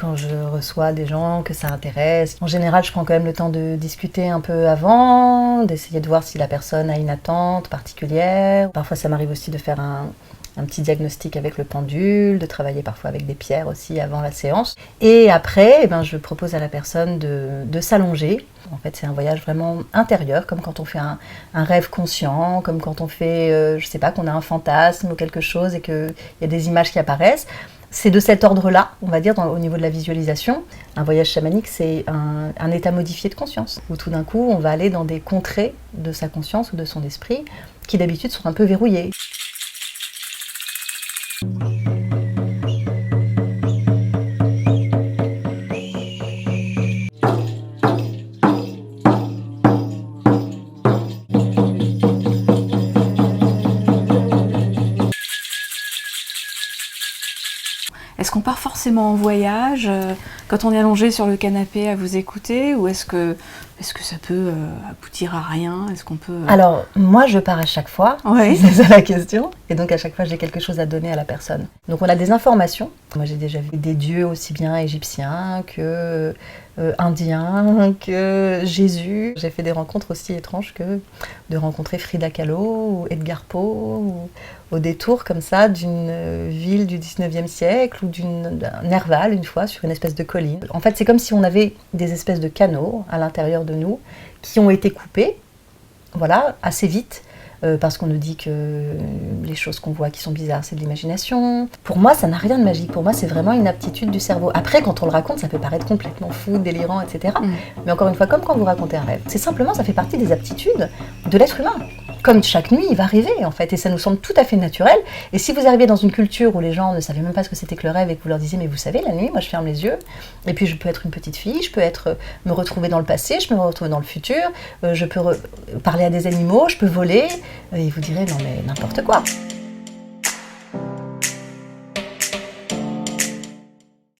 quand je reçois des gens que ça intéresse. En général, je prends quand même le temps de discuter un peu avant, d'essayer de voir si la personne a une attente particulière. Parfois, ça m'arrive aussi de faire un petit diagnostic avec le pendule, de travailler parfois avec des pierres aussi avant la séance. Et après, je propose à la personne de s'allonger. En fait, c'est un voyage vraiment intérieur, comme quand on fait un rêve conscient, comme quand on fait, je sais pas, qu'on a un fantasme ou quelque chose et qu'il y a des images qui apparaissent. C'est de cet ordre-là, on va dire, au niveau de la visualisation. Un voyage chamanique, c'est un état modifié de conscience, où tout d'un coup, on va aller dans des contrées de sa conscience ou de son esprit, qui d'habitude sont un peu verrouillées. Est-ce qu'on part forcément en voyage quand on est allongé sur le canapé à vous écouter, ou est-ce que ça peut aboutir à rien? Est-ce qu'on peut... Alors, moi, je pars à chaque fois, Oui. c'est ça la question. Et donc, à chaque fois, j'ai quelque chose à donner à la personne. Donc, on a des informations. Moi, j'ai déjà vu des dieux aussi bien égyptiens que indiens, que Jésus. J'ai fait des rencontres aussi étranges que de rencontrer Frida Kahlo ou Edgar Poe, au détour comme ça d'une ville du 19e siècle ou d'un Nerval une fois sur une espèce de colline. En fait, c'est comme si on avait des espèces de canaux à l'intérieur de nous qui ont été coupés, voilà, assez vite, parce qu'on nous dit que les choses qu'on voit qui sont bizarres, c'est de l'imagination. Pour moi, ça n'a rien de magique. Pour moi, c'est vraiment une aptitude du cerveau. Après, quand on le raconte, ça peut paraître complètement fou, délirant, etc. Mais encore une fois, comme quand vous racontez un rêve, c'est simplement, ça fait partie des aptitudes de l'être humain. Comme chaque nuit, il va rêver en fait, et ça nous semble tout à fait naturel. Et si vous arrivez dans une culture où les gens ne savaient même pas ce que c'était que le rêve et que vous leur disiez, mais vous savez, la nuit, moi je ferme les yeux, et puis je peux être une petite fille, je peux me retrouver dans le passé, je peux me retrouver dans le futur, je peux parler à des animaux, je peux voler, et ils vous diraient, non mais n'importe quoi.